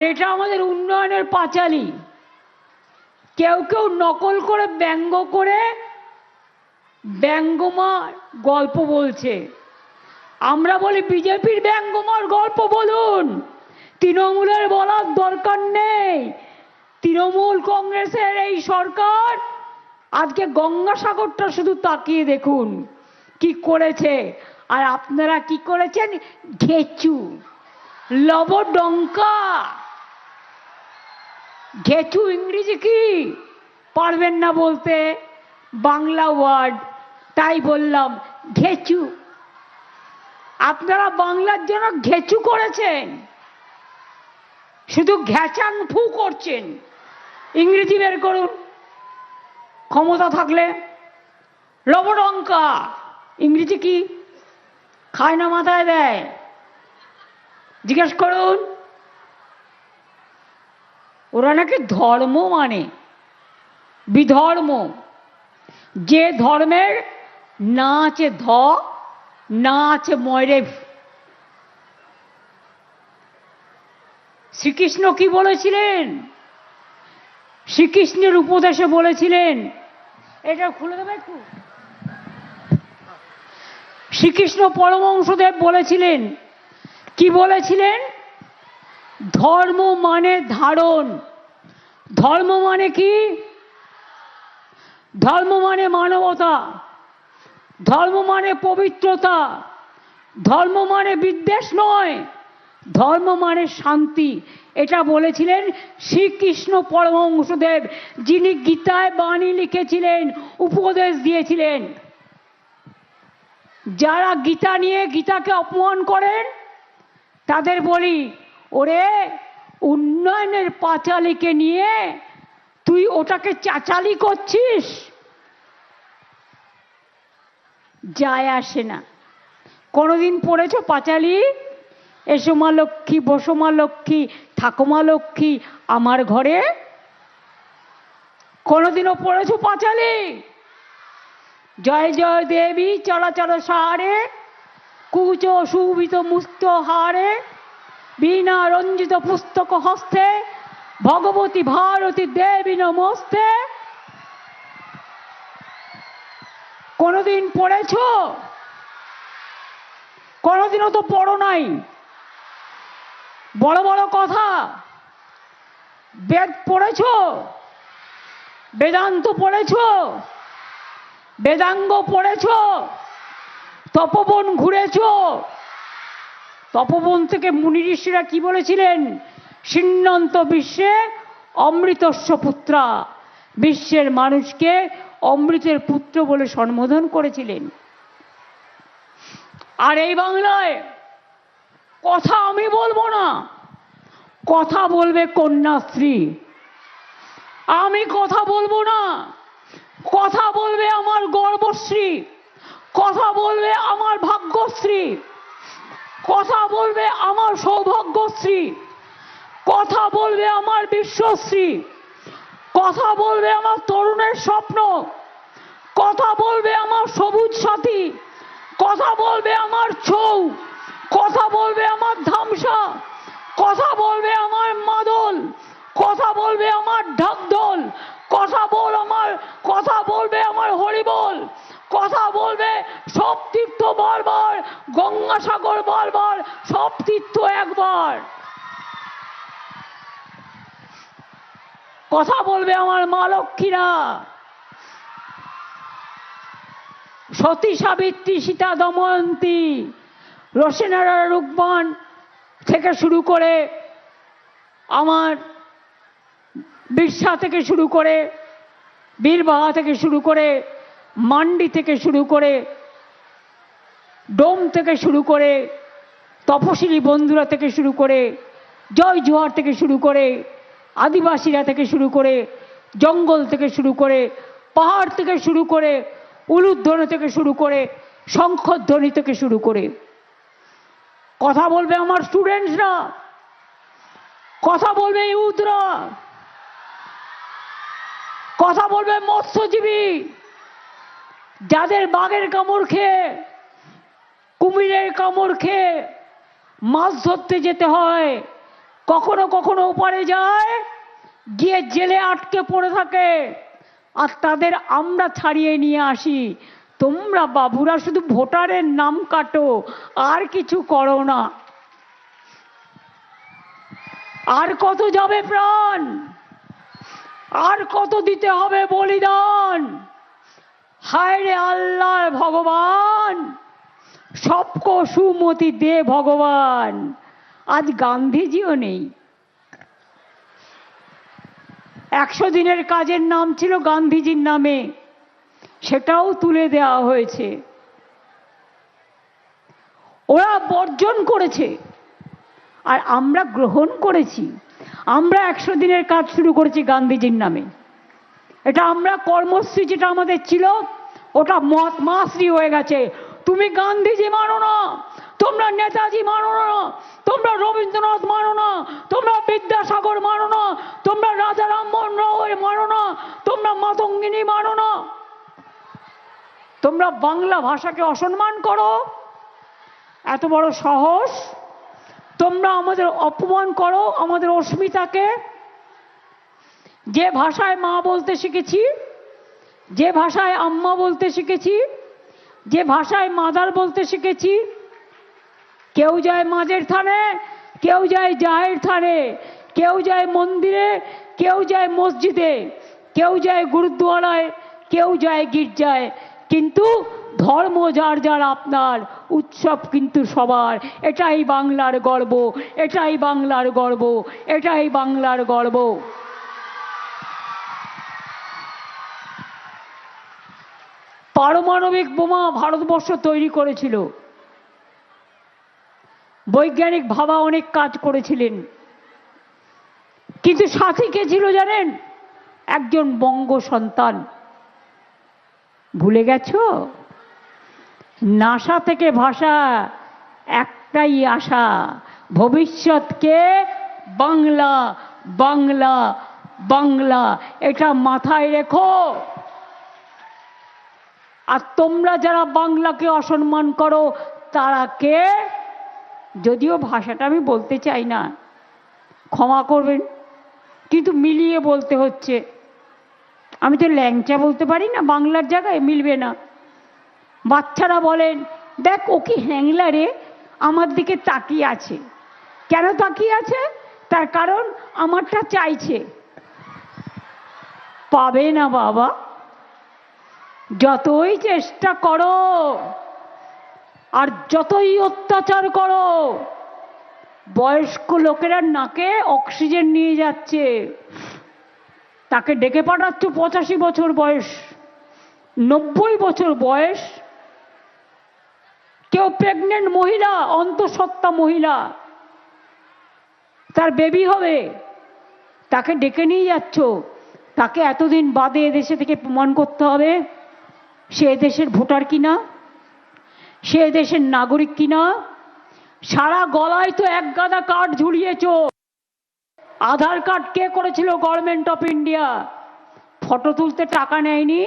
এটা আমাদের উন্নয়নের পাঁচালী। কেউ কেউ নকল করে ব্যঙ্গ করে ব্যঙ্গমার গল্প বলছে। আমরা বলি বিজেপির ব্যঙ্গমার গল্প বলুন, তৃণমূলের বলার দরকার নেই। তৃণমূল কংগ্রেসের এই সরকার আজকে গঙ্গাসাগরটা শুধু তাকিয়ে দেখুন কি করেছে। আর আপনারা কি করেছেন? ঘেচু, লবডঙ্কা। ঘেচু ইংরেজি কি পারবেন না বলতে, বাংলা ওয়ার্ড, তাই বললাম ঘেচু। আপনারা বাংলার জন্য ঘেচু করেছেন, শুধু ঘ্যাচাং ফু করছেন। ইংরেজি বের করুন ক্ষমতা থাকলে। লবডঙ্কা ইংরেজি কি? খায় না মাথায় দেয়? জিজ্ঞেস করুন। ওরা নাকি ধর্ম মানে বিধর্ম। যে ধর্মের না আছে ধ, না আছে ময়রেফ। শ্রীকৃষ্ণ কি বলেছিলেন? শ্রীকৃষ্ণের উপদেশে বলেছিলেন, এটা খুলে দেবে একটু। শ্রীকৃষ্ণ পরমহংসদেব বলেছিলেন, কি বলেছিলেন? ধর্ম মানে ধারণ। ধর্ম মানে কি? ধর্ম মানে মানবতা, ধর্ম মানে পবিত্রতা, ধর্ম মানে বিদ্বেষ নয়, ধর্ম মানে শান্তি। এটা বলেছিলেন শ্রীকৃষ্ণ পরমহংসদেব, যিনি গীতায় বাণী লিখেছিলেন, উপদেশ দিয়েছিলেন। যারা গীতা নিয়ে গীতাকে অপমান করেন তাদের বলি, ওরে উন্নয়নের পাঁচালীকে নিয়ে তুই ওটাকে চাচালি করছিস, যায় আসে না। কোনোদিন পড়েছ পাঁচালি? এসো মা লক্ষ্মী, বসো মা লক্ষ্মী, থাকো মা লক্ষ্মী আমার ঘরে? কোনোদিনও পড়েছ পাঁচালি? জয় জয় দেবী চরাচর সারে, কুচ সুবিত মুক্ত হারে, বীণা রঞ্জিত পুস্তক হস্তে, ভগবতী ভারতী দেবী নমস্তে। কোনোদিন পড়েছ? কোনোদিনও তো পড়ো নাই। বড় বড় কথা। বেদ পড়েছ? বেদান্ত পড়েছ? বেদাঙ্গ পড়েছ? তপবন ঘুরেছ? তপবন থেকে মুনি ঋষিরা কি বলেছিলেন? সিন্নন্ত বিশ্বে অমৃতস্য পুত্রা, বিশ্বের মানুষকে অমৃতের পুত্র বলে সম্বোধন করেছিলেন। আর এই বাংলায় কথা আমি বলবো না, কথা বলবে কন্যাশ্রী। আমি কথা বলবো না, কথা বলবে আমার গর্বশ্রী, কথা বলবে আমার ভাগ্যশ্রী, কথা বলবে আমার সৌভাগ্যশ্রী, কথা বলবে আমার বিশ্বশ্রী, কথা বলবে আমার তরুণের স্বপ্ন, কথা বলবে আমার সবুজ সাথী, কথা বলবে আমার ছৌ, কথা বলবে আমার ধামসা, কথা বলবে আমার মাদল, কথা বলবে আমার ঢাকঢোল, কথা বলবে আমার হরিবোল, কথা বলবে সব তীর্থ বারবার, গঙ্গাসাগর বারবার, সব তীর্থ একবার। কথা বলবে আমার মা লক্ষ্মীরা, সতী সাবিত্রী, সীতা দময়ন্তী, রসেনারা রুকমান থেকে শুরু করে, আমার বিরসা থেকে শুরু করে, বীরবাহা থেকে শুরু করে, মান্ডি থেকে শুরু করে, ডোম থেকে শুরু করে, তপশিলি বন্ধুরা থেকে শুরু করে, জয় জোহার থেকে শুরু করে, আদিবাসীরা থেকে শুরু করে, জঙ্গল থেকে শুরু করে, পাহাড় থেকে শুরু করে, উলুধ্বনি থেকে শুরু করে, শঙ্খধ্বনি থেকে শুরু করে। কথা বলবে আমার স্টুডেন্টসরা, কথা বলবে ইউথরা, কথা বলবে মৎস্যজীবী, যাদের বাঘের কামড় খেয়ে, কুমিরের কামড় খেয়ে মাছ ধরতে যেতে হয়, কখনো কখনো ওপারে যায়, গিয়ে জেলে আটকে পড়ে থাকে, আর তাদের আমরা ছাড়িয়ে নিয়ে আসি। তোমরা বাবুরা শুধু ভোটারের নাম কাটো, আর কিছু করো না। আর কত যাবে প্রাণ, আর কত দিতে হবে বলিদান। হায় রে আল্লাহ ভগবান, সবকো সুমতি দে ভগবান। আজ গান্ধীজিও নেই। 100 দিনের কাজের নাম ছিল গান্ধীজির নামে, সেটাও তুলে দেওয়া হয়েছে। ওরা বর্জন করেছে আর আমরা গ্রহণ করেছি। আমরা 100 দিনের কাজ শুরু করেছি গান্ধীজির নামে। এটা আমরা কর্মশ্রী যেটা আমাদের ছিল, ওটা মহাত্মাশ্রী হয়ে গেছে। তুমি গান্ধীজি মানো না, তোমরা নেতাজি মানো না, তোমরা রবীন্দ্রনাথ মানো না, তোমরা বিদ্যাসাগর মানো না, তোমরা রাজা রামমোহন রায় মানো না, তোমরা মাতঙ্গিনী মানো না, তোমরা বাংলা ভাষাকে অসম্মান করো। এত বড় সাহস! তোমরা আমাদের অপমান করো, আমাদের অস্মিতাকে। যে ভাষায় মা বলতে শিখেছি, যে ভাষায় আম্মা বলতে শিখেছি, যে ভাষায় মাদার বলতে শিখেছি। কেউ যায় মাঝের থানে, কেউ যায় জাহের থানে, কেউ যায় মন্দিরে, কেউ যায় মসজিদে, কেউ যায় গুরুদ্বারায়, কেউ যায় গির্জায়। কিন্তু ধর্ম যার যার আপনার, উৎসব কিন্তু সবার। এটাই বাংলার গর্ব, এটাই বাংলার গর্ব, এটাই বাংলার গর্ব। পারমাণবিক বোমা ভারতবর্ষ তৈরি করেছিল। বৈজ্ঞানিক ভাবা অনেক কাজ করেছিলেন, কিন্তু সাথী কে ছিল জানেন? একজন বঙ্গ সন্তান। ভুলে গেছো? নাসা থেকে ভাষা একটাই আশা, ভবিষ্যৎকে বাংলা, বাংলা, বাংলা। এটা মাথায় রেখো। আর তোমরা যারা বাংলাকে অসম্মান করো, তারা কে? যদিও ভাষাটা আমি বলতে চাই না, ক্ষমা করবেন, কিন্তু মিলিয়ে বলতে হচ্ছে। আমি তো ল্যাংচা বলতে পারি না, বাংলার জায়গায় মিলবে না। বাচ্চারা বলেন, দেখ ও কি হ্যাংলা রে, আমার দিকে তাকিয়ে আছে। কেন তাকিয়ে আছে? তার কারণ আমারটা চাইছে। পাবে না বাবা, যতই চেষ্টা করো আর যতই অত্যাচার করো। বয়স্ক লোকেরা নাকে অক্সিজেন নিয়ে যাচ্ছে, তাকে ডেকে পাঠাচ্ছ 85 বছর বয়স, 90 বছর বয়স। কেউ প্রেগনেন্ট মহিলা, অন্তঃসত্ত্বা মহিলা, তার বেবি হবে, তাকে ডেকে নিয়ে যাচ্ছ। তাকে এতদিন বাদে এদেশে থেকে প্রমাণ করতে হবে সে এদেশের ভোটার কিনা, সে এদেশের নাগরিক কিনা। সারা গলায় তো এক গাদা কার্ড ঝুলিয়েছ। আধার কার্ড কে করেছিল? Government of India. ফটো তুলতে টাকা নেয়নি,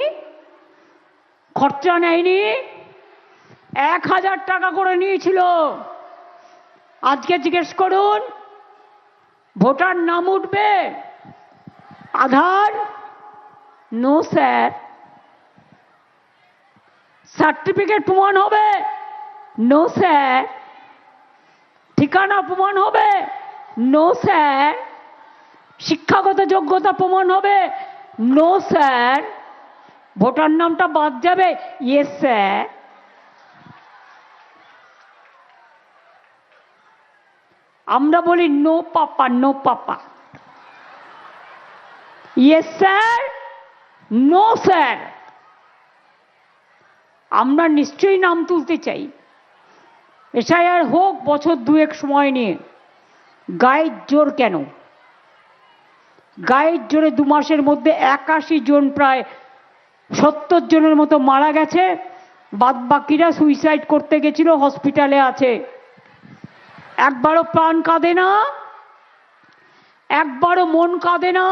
খরচা নেয়নি, 1000 টাকা করে নিয়েছিল। আজকে জিজ্ঞেস করুন, ভোটার নাম উঠবে, আধার নো স্যার। সার্টিফিকেট প্রমাণ হবে, নো স্যার। ঠিকানা প্রমাণ হবে, নো স্যার। শিক্ষাগত যোগ্যতা প্রমাণ হবে, নো স্যার। ভোটার নামটা বাদ যাবে, ইয়েস স্যার। আমরা বলি no papa, no papa. Yes sir, no sir. আমরা নিশ্চয়ই নাম তুলতে চাই। এসআইআর হোক বছর 2 সময় নিয়ে। গায়ের জোর কেন? গায়ের জোরে 2 মাসের মধ্যে 81 জন, প্রায় 70 জনের মতো মারা গেছে। বাদ বাকিরা সুইসাইড করতে গেছিল, হসপিটালে আছে। একবারও প্রাণ কাঁদে না, একবারও মন কাঁদে না,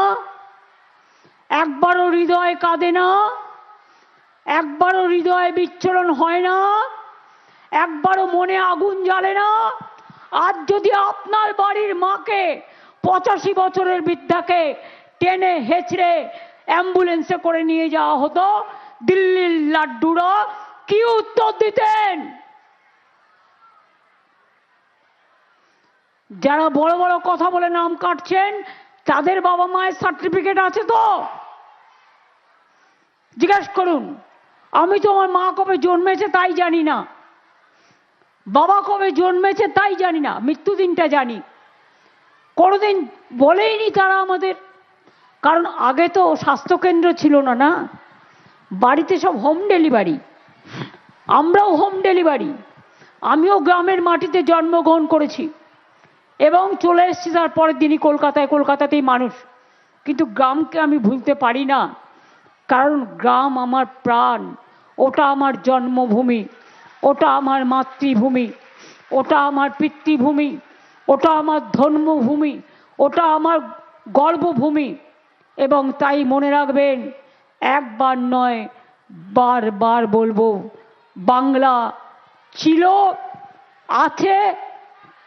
একবারও হৃদয় কাঁদে না, একবারও হৃদয় বিচ্ছুরণ হয় না, একবারও মনে আগুন জ্বালে না। আজ যদি আপনার বাড়ির মাকে 85 বছরের বৃদ্ধাকে টেনে হেঁচড়ে অ্যাম্বুলেন্সে করে নিয়ে যাওয়া হতো, দিল্লির লাড্ডুরা কি উত্তর দিতেন? যারা বড় বড় কথা বলে নাম কাটছেন তাদের বাবা মায়ের সার্টিফিকেট আছে তো? জিজ্ঞেস করুন। আমি তো আমার মা কবে জন্মেছে তাই জানি না, বাবা কবে জন্মেছে তাই জানি না, মৃত্যুদিনটা জানি। কোনোদিন বলেইনি তারা আমাদের। কারণ আগে তো স্বাস্থ্যকেন্দ্র ছিল না, না, বাড়িতে সব হোম ডেলিভারি। আমরাও হোম ডেলিভারি। আমিও গ্রামের মাটিতে জন্মগ্রহণ করেছি এবং চলে এসেছি তার পরের দিনই কলকাতায়। কলকাতাতেই মানুষ, কিন্তু গ্রামকে আমি ভুলতে পারি না, কারণ গ্রাম আমার প্রাণ। ওটা আমার জন্মভূমি, ওটা আমার মাতৃভূমি, ওটা আমার পিতৃভূমি, ওটা আমার ধর্মভূমি, ওটা আমার গর্বভূমি। এবং তাই মনে রাখবেন, একবার নয় বারবার বলবো, বাংলা ছিল, আছে,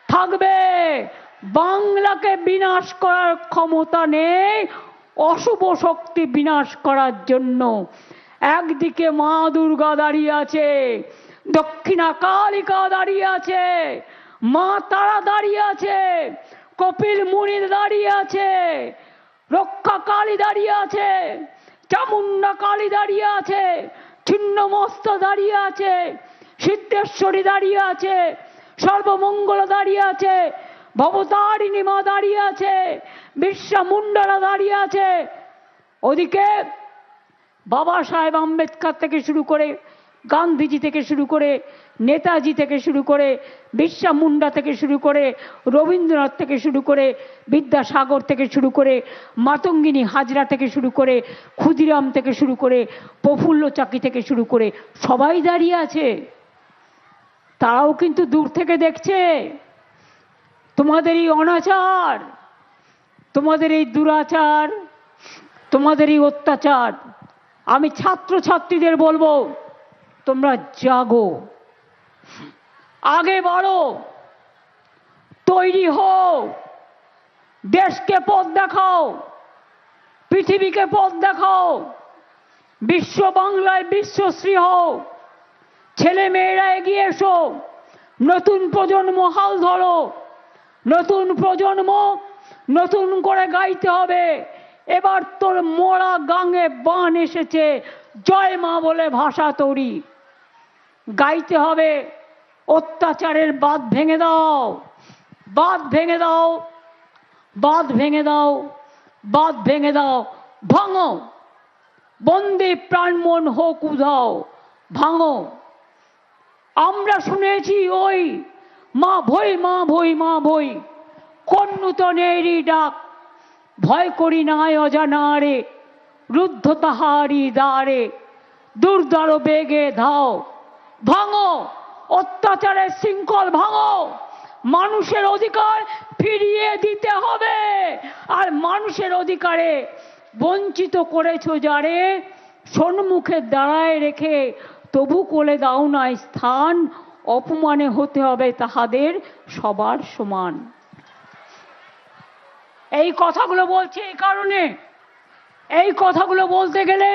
থাকবে। বাংলাকে বিনাশ করার ক্ষমতা নেই অশুভ শক্তি বিনাশ করার জন্য। একদিকে মা দুর্গা দাঁড়িয়ে আছে, দক্ষিণা কালিকা দাঁড়িয়ে আছে, মা তারা দাঁড়িয়ে আছে, কপিল মুনি দাঁড়িয়ে আছে, রক্ষা কালী দাঁড়িয়ে আছে, চামুন্ডা কালী দাঁড়িয়ে আছে, ছিন্নমস্ত দাঁড়িয়ে আছে, সিদ্ধেশ্বরী দাঁড়িয়ে আছে, সর্বমঙ্গল দাঁড়িয়ে আছে, ভবতারিণী মা দাঁড়িয়ে আছে, বিশ্বা মুন্ডারা দাঁড়িয়ে আছে। ওদিকে বাবা সাহেব আম্বেদকর থেকে শুরু করে, গান্ধীজি থেকে শুরু করে, নেতাজি থেকে শুরু করে, বিশ্বা মুন্ডা থেকে শুরু করে, রবীন্দ্রনাথ থেকে শুরু করে, বিদ্যাসাগর থেকে শুরু করে, মাতঙ্গিনী হাজরা থেকে শুরু করে, ক্ষুদিরাম থেকে শুরু করে, প্রফুল্ল চাকি থেকে শুরু করে সবাই দাঁড়িয়ে আছে। তারাও কিন্তু দূর থেকে দেখছে তোমাদের এই অনাচার, তোমাদের এই দুরাচার, তোমাদের এই অত্যাচার। আমি ছাত্রছাত্রীদের বলবো, তোমরা জাগো, আগে বাড়ো, তৈরি হও, দেশকে পথ দেখাও, পৃথিবীকে পথ দেখাও, বিশ্ব বাংলায় বিশ্বশ্রী হও। ছেলে মেয়েরা এগিয়ে এসো, নতুন প্রজন্ম হাল ধরো, নতুন প্রজন্ম নতুন করে গাইতে হবে। এবার তোর মোড়া গাঙে বান এসেছে, জয় মা বলে ভাষা তৈরি গাইতে হবে। অত্যাচারের বাঁধ ভেঙে দাও, বাঁধ ভেঙে দাও, বাঁধ ভেঙে দাও, বাঁধ ভেঙে দাও, ভাঙো। বন্দে প্রাণমন হোক উধাও, ভাঙো। আমরা শুনেছি ওই মা ভই, মা ভই, মা ভই, কোন নূতনেরই ডাক, ভয় করি নাই অজানারে, রুদ্ধ তাহারি দ্বারে, দুর্দার বেগে ধাও। ভাঙো, অত্যাচারের শৃঙ্খল ভাঙো। মানুষের অধিকার ফিরিয়ে দিতে হবে। আর মানুষের অধিকারে বঞ্চিত করেছো যারে, সম্মুখে দাঁড়ায় রেখে তবু কোলে দাও না স্থান, অপমানে হতে হবে তাহাদের সবার সমান। এই কথাগুলো বলছি এই কারণে, এই কথাগুলো বলতে গেলে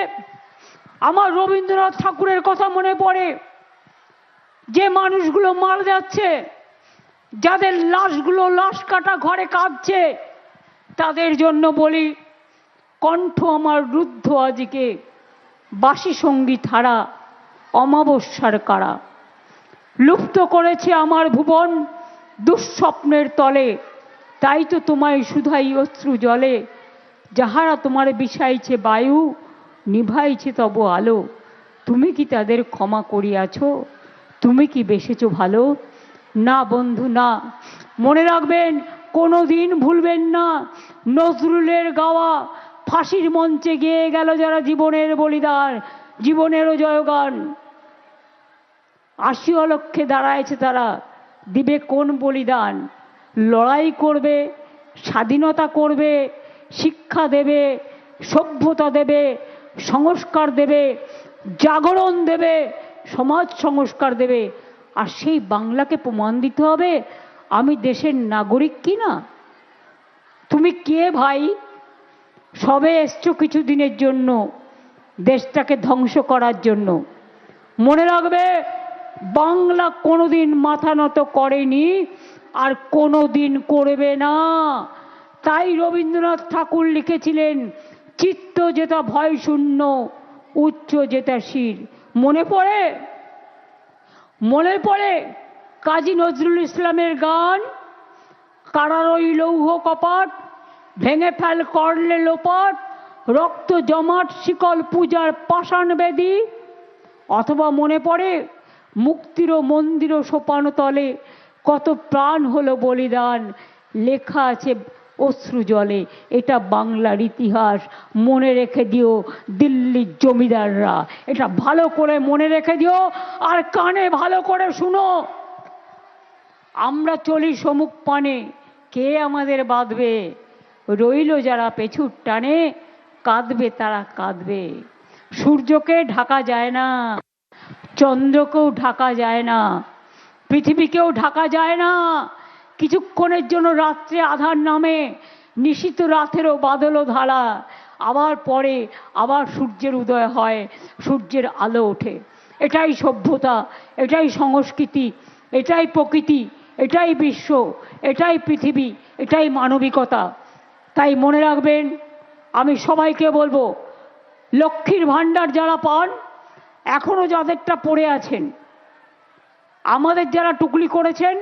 আমার রবীন্দ্রনাথ ঠাকুরের কথা মনে পড়ে। যে মানুষগুলো মারা যাচ্ছে, যাদের লাশগুলো লাশ কাটা ঘরে কাঁদছে, তাদের জন্য বলি, কণ্ঠ আমার রুদ্ধ আজকে, বাসি সঙ্গীত হারা অমাবস্যার কারা। লুপ্ত করেছে আমার ভুবন দুঃস্বপ্নের তলে, তাই তো তোমায় শুধাই অশ্রু জলে। যাহারা তোমার বিষাইছে বায়ু, নিভাইছে তব আলো, তুমি কি তাদের ক্ষমা করিয়াছ? তুমি কি বেসেছ ভালো? না বন্ধু না। মনে রাখবেন, কোনো দিন ভুলবেন না, নজরুলের গাওয়া ফাঁসির মঞ্চে গেয়ে গেল যারা জীবনের বলিদান, জীবনেরও জয়গান। 80 অলক্ষে দাঁড়ায়ছে তারা, দিবে কোন বলিদান? লড়াই করবে, স্বাধীনতা করবে, শিক্ষা দেবে, সভ্যতা দেবে, সংস্কার দেবে, জাগরণ দেবে, সমাজ সংস্কার দেবে। আর সেই বাংলাকে প্রমাণ দিতে হবে আমি দেশের নাগরিক কিনা। তুমি কে ভাই? সবে এসছো কিছুদিনের জন্য, দেশটাকে ধ্বংস করার জন্য। মনে রাখবে, বাংলা কোনোদিন মাথা নত করেনি, আর কোনোদিন করবে না। তাই রবীন্দ্রনাথ ঠাকুর লিখেছিলেন, চিত্ত যেটা ভয় শূন্য, উচ্চ যেটা শির। মনে পড়ে? মনে পড়ে কাজী নজরুল ইসলামের গান, কারার ওই লৌহ কপাট, ভেঙে ফেল করলে লোপাট, রক্ত জমাট শিকল পূজার পাষাণ বেদী। অথবা মনে পড়ে, মুক্তির মন্দির সোপান তলে কত প্রাণ হলো বলিদান, লেখা আছে অশ্রু জলে। এটা বাংলার ইতিহাস, মনে রেখে দিও দিল্লির জমিদাররা, এটা ভালো করে মনে রেখে দিও, আর কানে ভালো করে শুনো। আমরা চলি সমুখ পানে, কে আমাদের বাঁধবে? রইল যারা পেছুর টানে, কাঁদবে তারা কাঁদবে। সূর্যকে ঢাকা যায় না, চন্দ্রকেও ঢাকা যায় না, পৃথিবীকেও ঢাকা যায় না। কিছুক্ষণের জন্য রাত্রে আধার নামে, নিশীত রাতেরও বাদলও ধারা, আবার পরে আবার সূর্যের উদয় হয়, সূর্যের আলো ওঠে। এটাই সভ্যতা, এটাই সংস্কৃতি, এটাই প্রকৃতি, এটাই বিশ্ব, এটাই পৃথিবী, এটাই মানবিকতা। তাই মনে রাখবেন, আমি সবাইকে বলবো, লক্ষ্মীর ভাণ্ডার যারা পান, এখনো যাদেরটা পড়ে আছেন, আমাদের যারা টুকলি করেছেন,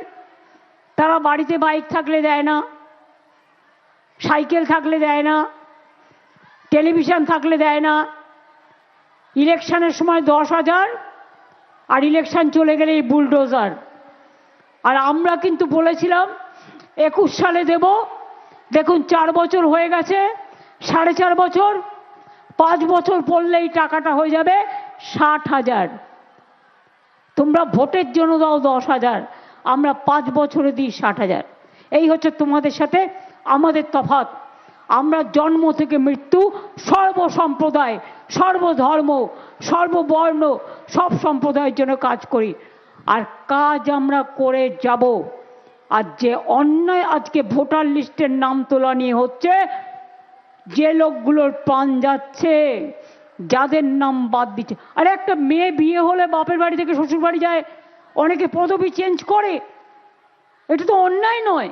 তারা বাড়িতে বাইক থাকলে দেয় না, সাইকেল থাকলে দেয় না, টেলিভিশন থাকলে দেয় না। ইলেকশনের সময় 10,000, আর ইলেকশন চলে গেলেই বুলডোজার। আর আমরা কিন্তু বলেছিলাম 21 সালে দেব। দেখুন 4 বছর হয়ে গেছে, 4.5 বছর, 5 বছর পড়লেই টাকাটা হয়ে যাবে 60,000। তোমরা ভোটের জন্য দাও 10,000, আমরা 5 বছরে দিই 60,000। এই হচ্ছে তোমাদের সাথে আমাদের তফাৎ। আমরা জন্ম থেকে মৃত্যু সর্বসম্প্রদায়, সর্বধর্ম, সর্ববর্ণ, সব সম্প্রদায়ের জন্য কাজ করি, আর কাজ আমরা করে যাব। আর যে অন্যায় আজকে ভোটার লিস্টের নাম তোলা নিয়ে হচ্ছে, যে লোকগুলোর প্রাণ যাচ্ছে, যাদের নাম বাদ দিচ্ছে। আরে একটা মেয়ে বিয়ে হলে বাপের বাড়ি থেকে শ্বশুর বাড়ি যায়, অনেকে পদবি চেঞ্জ করে, এটা তো অন্যায় নয়,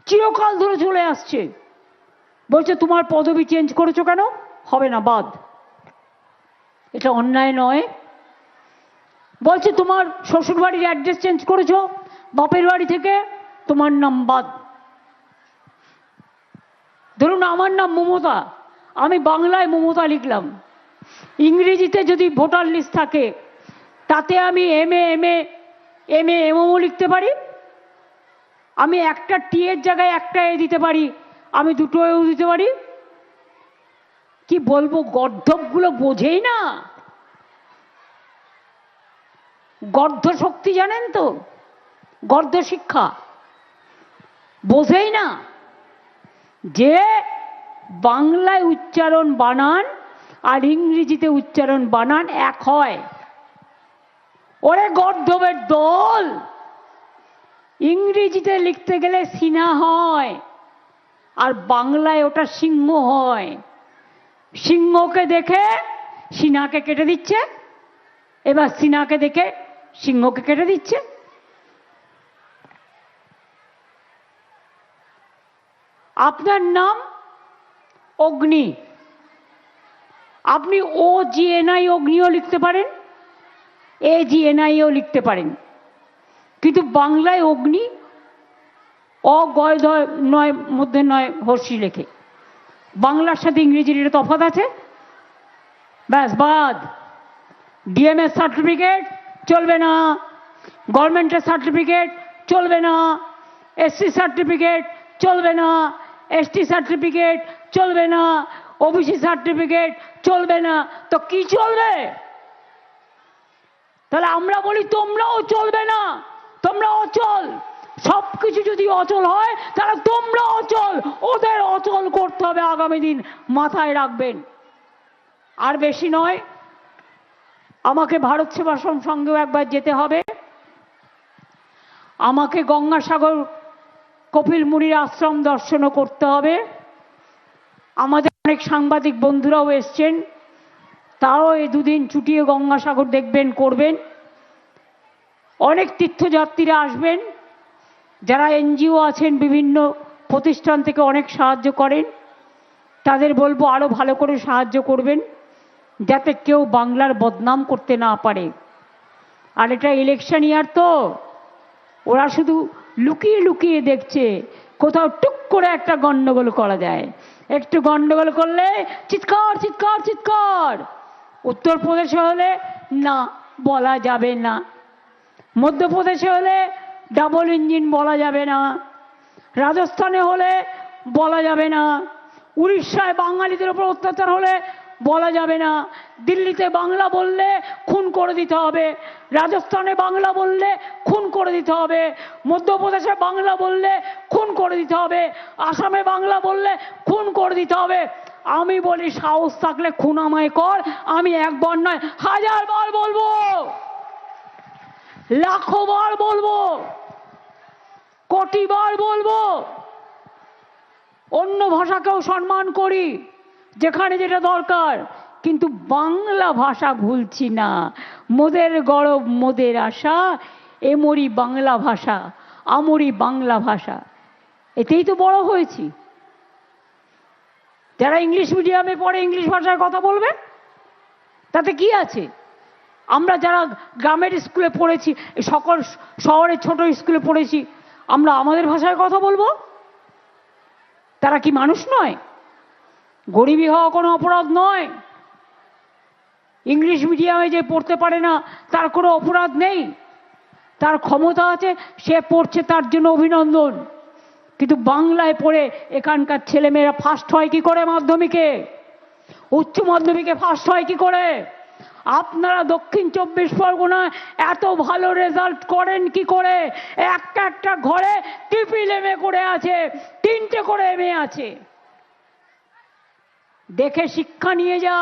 চিরকাল ধরে চলে আসছে। বলছে তোমার পদবি চেঞ্জ করেছো কেন? হবে না, বাদ। এটা অন্যায় নয়। বলছে তোমার শ্বশুর বাড়ির অ্যাড্রেস চেঞ্জ করেছো বাপের বাড়ি থেকে, তোমার নাম বাদ। ধরুন আমার নাম মমতা, আমি বাংলায় মমতা লিখলাম, ইংরেজিতে যদি ভোটার লিস্ট থাকে, তাতে আমি এমও লিখতে পারি, আমি একটা টি এর জায়গায় একটা এ দিতে পারি, আমি দুটো এও দিতে পারি। কি বলবো, গর্ধবগুলো বোঝেই না। গর্ধ শক্তি জানেন তো, গর্ধ শিক্ষা বোঝেই না যে বাংলায় উচ্চারণ বানান আর ইংরেজিতে উচ্চারণ বানান এক হয়। ওরে গর্ধবের দল, ইংরেজিতে লিখতে গেলে সিনা হয়, আর বাংলায় ওটা সিংহ হয়। সিংহকে দেখে সিনাকে কেটে দিচ্ছে, এবার সিনাকে দেখে সিংহকে কেটে দিচ্ছে। আপনার নাম অগ্নি, আপনি OGNI অগ্নিও লিখতে পারেন, AGNIও লিখতে পারেন, কিন্তু বাংলায় অগ্নি অগয় নয় মধ্যে নয় হর্ষি লেখে। বাংলার সাথে ইংরেজির এটা তফাৎ আছে, ব্যাস বাদ। ডিএমএস সার্টিফিকেট চলবে না, গভর্নমেন্টের সার্টিফিকেট চলবে না, SC সার্টিফিকেট চলবে না, ST সার্টিফিকেট চলবে না, OBC সার্টিফিকেট চলবে না, তো কি চলবে? তাহলে আমরা বলি তোমরাও চলবে না, তোমরা অচল। সবকিছু যদি অচল হয়, তাহলে তোমরা অচল, ওদের অচল করতে হবে আগামী দিন, মাথায় রাখবেন। আর বেশি নয়, আমাকে ভারত সেবাশ্রম সঙ্গেও একবার যেতে হবে, আমাকে গঙ্গাসাগর কপিল মুনির আশ্রম দর্শনও করতে হবে। আমাদের অনেক সাংবাদিক বন্ধুরাও এসছেন, তারাও এই দুদিন চুটিয়ে গঙ্গাসাগর দেখবেন, করবেন। অনেক তীর্থযাত্রীরা আসবেন, যারা এনজিও আছেন, বিভিন্ন প্রতিষ্ঠান থেকে অনেক সাহায্য করেন, তাদের বলবো আরো ভালো করে সাহায্য করবেন, যাতে কেউ বাংলার বদনাম করতে না পারে। আর এটা ইলেকশন ইয়ার, তো ওরা শুধু লুকিয়ে লুকিয়ে দেখছে কোথাও টুক করে একটা গন্ডগোল করা যায়। একটু গন্ডগোল করলে চিৎকার চিৎকার চিৎকার। উত্তরপ্রদেশে হলে না, বলা যাবে না। মধ্যপ্রদেশে হলে ডাবল ইঞ্জিন বলা যাবে না। রাজস্থানে হলে বলা যাবে না। উড়িষ্যায় বাঙালিদের উপর অত্যাচার হলে বলা যাবে না। দিল্লিতে বাংলা বললে খুন করে দিতে হবে। রাজস্থানে বাংলা বললে খুন করে দিতে হবে। মধ্যপ্রদেশে বাংলা বললে খুন করে দিতে হবে। আসামে বাংলা বললে খুন করে দিতে হবে। আমি বলি, সাহস থাকলে খুন আমায় কর, আমি একবার নয় 1000 বার বলবো, লাখো বার বলবো, কোটি বার বলবো। অন্য ভাষাকেও সম্মান করি যেখানে যেটা দরকার, কিন্তু বাংলা ভাষা ভুলছি না। মোদের গরব মোদের আশা, এমরি বাংলা ভাষা, আমরি বাংলা ভাষা। এতেই তো বড় হয়েছি। যারা ইংলিশ মিডিয়ামে পড়ে ইংলিশ ভাষায় কথা বলবে, তাতে কি আছে? আমরা যারা গ্রামের স্কুলে পড়েছি, সকল শহরের ছোট স্কুলে পড়েছি, আমরা আমাদের ভাষায় কথা বলবো। তারা কি মানুষ নয়? গরিবী হওয়া কোনো অপরাধ নয়। ইংলিশ মিডিয়ামে যে পড়তে পারে না তার কোনো অপরাধ নেই। তার ক্ষমতা আছে, সে পড়ছে, তার জন্য অভিনন্দন। কিন্তু বাংলায় পড়ে এখানকার ছেলেমেয়েরা ফার্স্ট হয় কি করে? মাধ্যমিকে, উচ্চ মাধ্যমিকে ফার্স্ট হয় কি করে? আপনারা দক্ষিণ 24 পরগনায় এত ভালো রেজাল্ট করেন কি করে? একটা একটা ঘরে ট্রিপল এমএ করে আছে, 3টে করে এমএ আছে। দেখে শিক্ষা নিয়ে যা।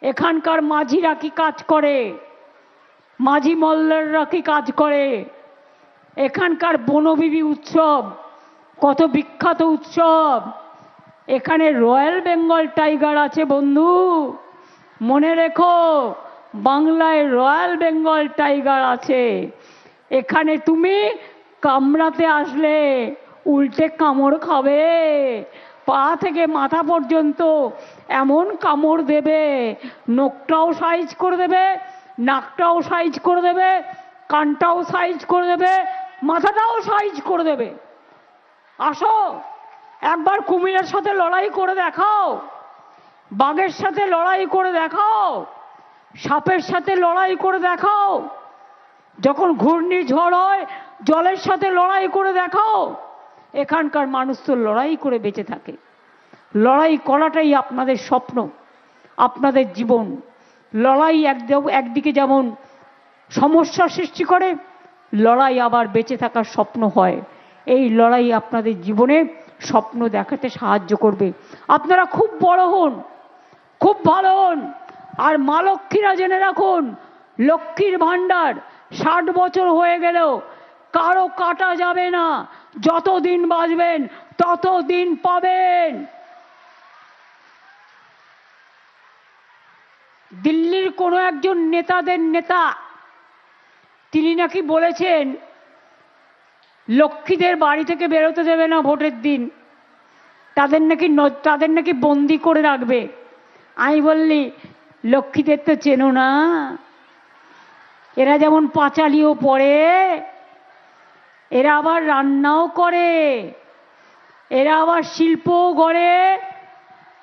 এখানকার মাঝিরা কি কাজ করে, মাঝি মল্লাররা কি কাজ করে। এখানকার বনবিবি উৎসব কত বিখ্যাত উৎসব। এখানে রয়্যাল বেঙ্গল টাইগার আছে বন্ধু, মনে রেখো, বাংলায় রয়্যাল বেঙ্গল টাইগার আছে। এখানে তুমি কামড়াতে আসলে উল্টে কামড় খাবে। পা থেকে মাথা পর্যন্ত এমন কামড় দেবে, নখটাও সাইজ করে দেবে, নাকটাও সাইজ করে দেবে, কানটাও সাইজ করে দেবে, মাথাটাও সাইজ করে দেবে। আসো, একবার কুমিরের সাথে লড়াই করে দেখাও, বাঘের সাথে লড়াই করে দেখাও, সাপের সাথে লড়াই করে দেখাও। যখন ঘূর্ণিঝড় হয়, জলের সাথে লড়াই করে দেখাও। এখানকার মানুষ তো লড়াই করে বেঁচে থাকে। লড়াই করাটাই আপনাদের স্বপ্ন, আপনাদের জীবন। লড়াই একদিকে যেমন সমস্যা সৃষ্টি করে, লড়াই আবার বেঁচে থাকার স্বপ্ন হয়। এই লড়াই আপনাদের জীবনে স্বপ্ন দেখাতে সাহায্য করবে। আপনারা খুব বড় হন, খুব ভালো হন। আর মা লক্ষ্মীরা জেনে রাখুন, লক্ষ্মীর ভাণ্ডার 60 বছর হয়ে গেলেও কারো কাটা যাবে না। যতদিন বাঁচবেন ততদিন পাবেন। দিল্লির কোনো একজন নেতাদের নেতা, তিনি নাকি বলেছেন লক্ষ্মীদের বাড়ি থেকে বেরোতে দেবে না ভোটের দিন, তাদের নাকি বন্দি করে রাখবে। আমি বললি, লক্ষ্মীদের তো চেনো না। এরা যেমন পাঁচালিও পড়ে, এরা আবার রান্নাও করে, এরা আবার শিল্পও গড়ে,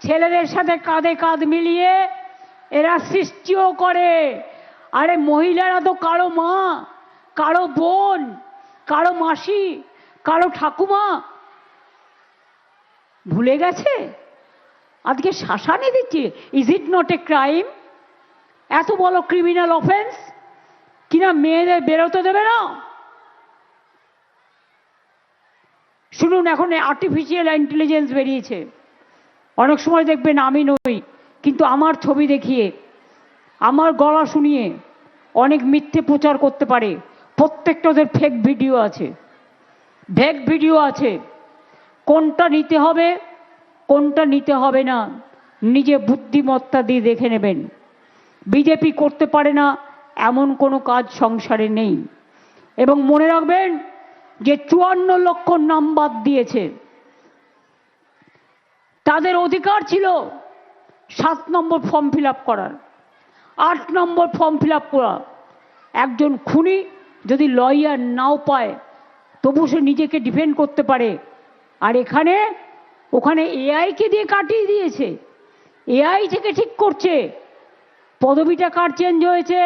ছেলেদের সাথে কাঁধে কাঁধ মিলিয়ে এরা সৃষ্টিও করে। আরে মহিলারা তো কারো মা, কারো বোন, কারো মাসি, কারো ঠাকুমা। ভুলে গেছে? আজকে শাসানি দিচ্ছে। Is it not a crime? এত বড় ক্রিমিনাল অফেন্স কিনা মেয়েদের বেরোতে দেবে না? শুনুন, এখন আর্টিফিশিয়াল ইন্টেলিজেন্স বেরিয়েছে। অনেক সময় দেখবেন আমি নই, কিন্তু আমার ছবি দেখিয়ে, আমার গলা শুনিয়ে অনেক মিথ্যে প্রচার করতে পারে। প্রত্যেকটা ওদের ফেক ভিডিও আছে। ভেগ ভিডিও আছে, কোনটা নিতে হবে কোনটা নিতে হবে না নিজে বুদ্ধিমত্তা দিয়ে দেখে নেবেন। বিজেপি করতে পারে না এমন কোনো কাজ সংসারে নেই। এবং মনে রাখবেন যে 54 লক্ষ নাম বাদ দিয়েছে, তাদের অধিকার ছিল 7 নম্বর ফর্ম ফিল আপ করার, 8 নম্বর ফর্ম ফিল আপ করা। একজন খুনি যদি লয়ার নাও পায় তবু সে নিজেকে ডিফেন্ড করতে পারে। আর ওখানে এআইকে দিয়ে কাটিয়ে দিয়েছে, এআই থেকে ঠিক করছে পদবিটা কার চেঞ্জ হয়েছে,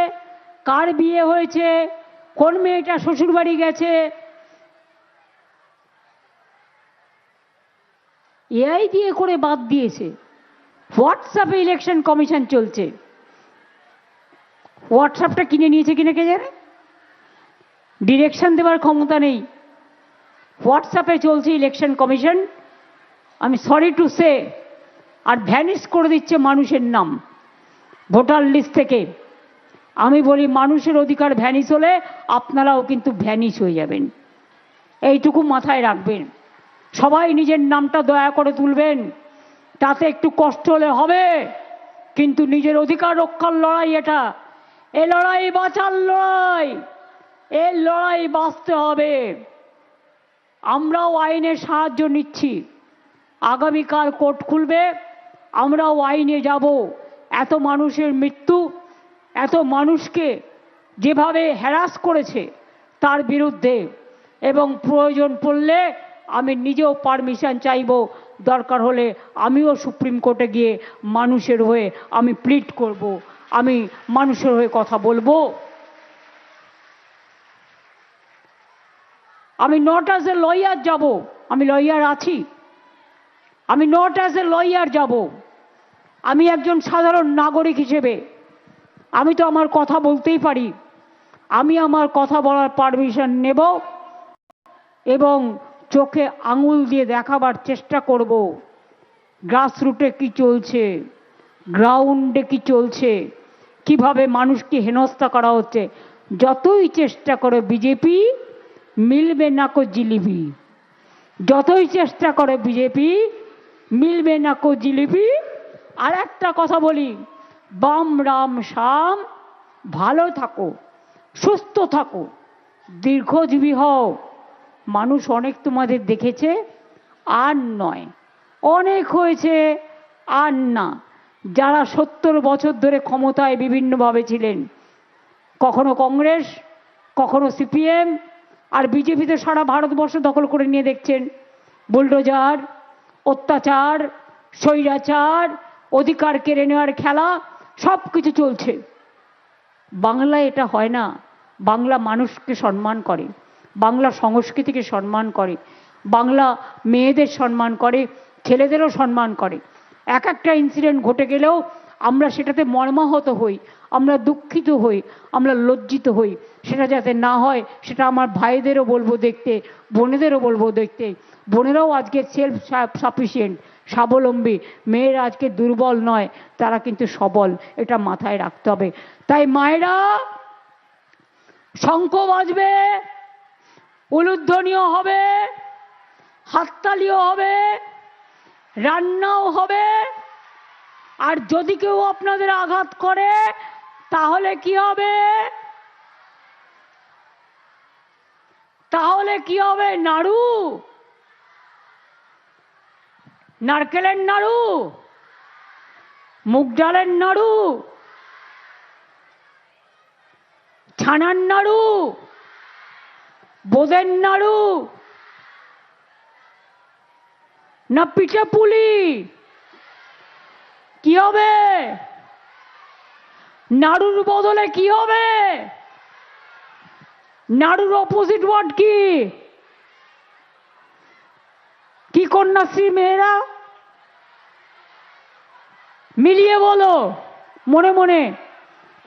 কার বিয়ে হয়েছে, কোন মেয়েটা শ্বশুর বাড়ি গেছে, এআই দিয়ে করে বাদ দিয়েছে। হোয়াটসঅ্যাপে ইলেকশন কমিশন চলছে, হোয়াটসঅ্যাপটা কিনে নিয়েছে কিনা কে জানে, ডিরেকশন দেওয়ার ক্ষমতা নেই, হোয়াটসঅ্যাপে চলছে ইলেকশন কমিশন। আমি সরি টু সে, আর ভ্যানিশ করে দিচ্ছে মানুষের নাম ভোটার লিস্ট থেকে। আমি বলি মানুষের অধিকার ভ্যানিশ হলে আপনারাও কিন্তু ভ্যানিশ হয়ে যাবেন, এইটুকু মাথায় রাখবেন। সবাই নিজের নামটা দয়া করে তুলবেন, তাতে একটু কষ্ট হলে হবে, কিন্তু নিজের অধিকার রক্ষার লড়াই এটা, এ লড়াই বাঁচার লড়াই, এই লড়াই বাঁচতে হবে। আমরাও আইনের সাহায্য নিচ্ছি, আগামীকাল কোর্ট খুলবে, আমরাও আইনে যাব। এত মানুষের মৃত্যু, এত মানুষকে যেভাবে হ্যারাস করেছে তার বিরুদ্ধে, এবং প্রয়োজন পড়লে আমি নিজেও পারমিশন চাইব, দরকার হলে আমিও সুপ্রিম কোর্টে গিয়ে মানুষের হয়ে আমি প্লিড করব, আমি মানুষের হয়ে কথা বলবো। আমি নট অ্যাজ এ লয়ার যাব, আমি লয়ার আছি, আমি নট অ্যাজ এ লয়ার যাব, আমি একজন সাধারণ নাগরিক হিসেবে আমি তো আমার কথা বলতেই পারি, আমি আমার কথা বলার পারমিশন নেব এবং চোখে আঙুল দিয়ে দেখাবার চেষ্টা করব গ্রাসরুটে কি চলছে, গ্রাউন্ডে কি চলছে, কিভাবে মানুষকে হেনস্থা করা হচ্ছে। যতই চেষ্টা করে বিজেপি, মিলবে না কো জিলিপি, যতই চেষ্টা করে বিজেপি, মিলবে না কো জিলিপি। আর একটা কথা বলি, বাম রাম শাম, ভালো থাকো, সুস্থ থাকো, দীর্ঘজীবী হও। মানুষ অনেক তোমাদের দেখেছে, আর নয়, অনেক হয়েছে, আর না। যারা 70 বছর ধরে ক্ষমতায় বিভিন্নভাবে ছিলেন, কখনো কংগ্রেস, কখনো সিপিএম, আর বিজেপিতে সারা ভারতবর্ষ দখল করে নিয়ে দেখছেন, বুলডোজার, অত্যাচার, স্বৈরাচার, অধিকার কেড়ে নেওয়ার খেলা সব কিছু চলছে। বাংলায় এটা হয় না, বাংলা মানুষকে সম্মান করে, বাংলা সংস্কৃতিকে সম্মান করে, বাংলা মেয়েদের সম্মান করে, ছেলেদেরও সম্মান করে। এক একটা ইনসিডেন্ট ঘটে গেলেও আমরা সেটাতে মর্মাহত হই, আমরা দুঃখিত হই, আমরা লজ্জিত হই। সেটা যাতে না হয় সেটা আমার ভাইদেরও বলবো দেখতে, বোনেদেরও বলবো দেখতে। বোনেরাও আজকে সেলফ সাফিসিয়েন্ট, স্বাবলম্বী, মেয়েরা আজকে দুর্বল নয়, তারা কিন্তু সবল, এটা মাথায় রাখতে হবে। তাই মায়েরা, শঙ্খ বাজবে, উলুধ্বনিও হবে, হাততালিও হবে, রান্নাও হবে। আর যদি কেউ আপনাদের আঘাত করে তাহলে কি হবে, তাহলে কি হবে? নাড়ু, নারকেলের নাড়ু, মুগ ডালের নাড়ু, ছানার নাড়ু, বোঁদের নাড়ু, না পিঠে পুলি? কি হবে? নাড়ুর বদলে কি হবে? নাড়ুর অপোজিট ওয়ার্ড কি? কি কন্যাশ্রী মেয়েরা? মিলিয়ে বলো মনে মনে,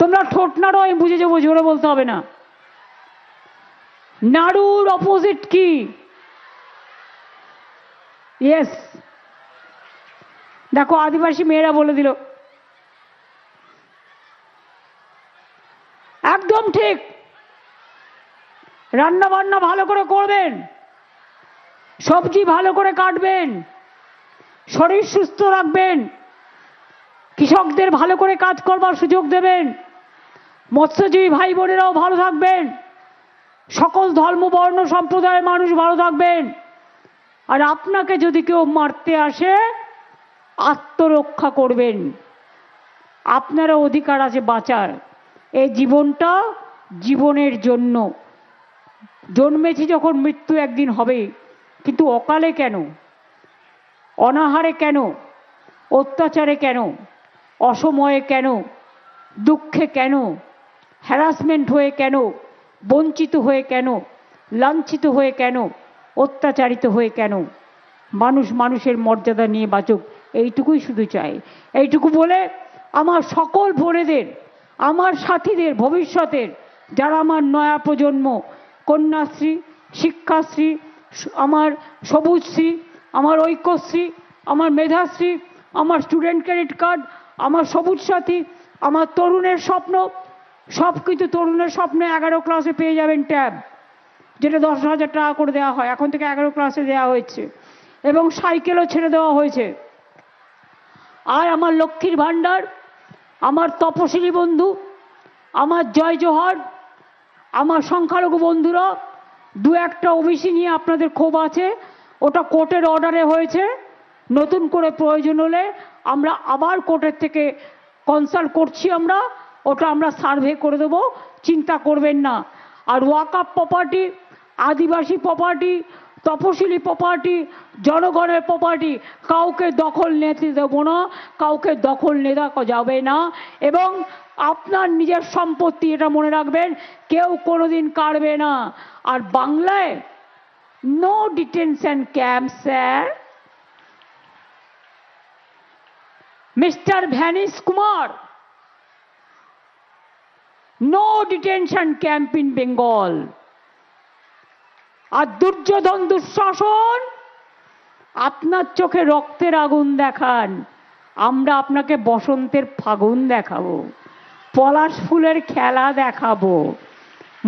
তোমরা ঠোঁট নাড়ো, আমি বুঝে যাবো, জোরে বলতে হবে না। নাড়ুর অপোজিট কি? ইয়েস, দেখো আদিবাসী মেয়েরা বলে দিল, একদম ঠিক। রান্না বান্না ভালো করে করবেন, সবজি ভালো করে কাটবেন, শরীর সুস্থ রাখবেন, কৃষকদের ভালো করে কাজ করবার সুযোগ দেবেন, মৎস্যজীবী ভাই বোনেরাও ভালো থাকবেন, সকল ধর্ম বর্ণ সম্প্রদায়ের মানুষ ভালো থাকবেন। আর আপনাকে যদি কেউ মারতে আসে আত্মরক্ষা করবেন, আপনারও অধিকার আছে বাঁচার। এই জীবনটা জীবনের জন্য জন্মেছি যখন মৃত্যু একদিন হবে, কিন্তু অকালে কেন, অনাহারে কেন, অত্যাচারে কেন, অসময়ে কেন, দুঃখে কেন, হ্যারাসমেন্ট হয়ে কেন, বঞ্চিত হয়ে কেন, লাঞ্ছিত হয়ে কেন, অত্যাচারিত হয়ে কেন? মানুষ মানুষের মর্যাদা নিয়ে বাঁচুক, এইটুকুই শুধু চাই। এইটুকু বলে আমার সকল বোনেদের, আমার সাথীদের, ভবিষ্যতের যারা আমার নয়া প্রজন্ম, কন্যাশ্রী, শিক্ষাশ্রী, আমার সবুজশ্রী, আমার ঐক্যশ্রী, আমার মেধাশ্রী, আমার স্টুডেন্ট ক্রেডিট কার্ড, আমার সবুজ সাথী, আমার তরুণের স্বপ্ন, সব কিছু তরুণের স্বপ্নে 11 ক্লাসে পেয়ে যাবেন ট্যাব, যেটা 10,000 টাকা করে দেওয়া হয়, এখন থেকে 11 ক্লাসে দেওয়া হয়েছে, এবং সাইকেলও ছেড়ে দেওয়া হয়েছে। আর আমার লক্ষ্মীর ভাণ্ডার, আমার তপশিলি বন্ধু, আমার জয় জোহর, আমার সংখ্যালঘু বন্ধুরা, দু একটা ওবিসি নিয়ে আপনাদের ক্ষোভ আছে, ওটা কোর্টের অর্ডারে হয়েছে, নতুন করে প্রয়োজন হলে আমরা আবার কোর্টের থেকে কনসাল্ট করছি, ওটা আমরা সার্ভে করে দেবো, চিন্তা করবেন না। আর ওয়াকআপ প্রপার্টি, আদিবাসী প্রপার্টি, তপশিলি প্রপার্টি, জনগণের প্রপার্টি কাউকে দখল নিতে দেব না, কাউকে দখল নেওয়া যাবে না। এবং আপনার নিজের সম্পত্তি, এটা মনে রাখবেন, কেউ কোনোদিন কাড়বে না। আর বাংলায় no detention camp sir. Mister ভ্যানিস Kumar, no detention camp in Bengal. আর দুর্যোধন দুঃশাসন, আপনার চোখে রক্তের আগুন দেখান, আমরা আপনাকে বসন্তের ফাগুন দেখাবো, পলাশ ফুলের খেলা দেখাবো।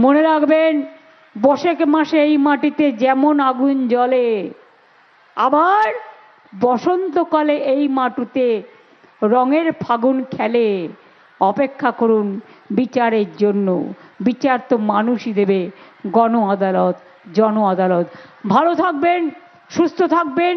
মনে রাখবেন, বৈশাখ মাসে এই মাটিতে যেমন আগুন জ্বলে, আবার বসন্তকালে এই মাটিতে রঙের ফাগুন খেলে। অপেক্ষা করুন বিচারের জন্য, বিচার তো মানুষই দেবে, গণ আদালত, জন আদালত। ভালো থাকবেন, সুস্থ থাকবেন।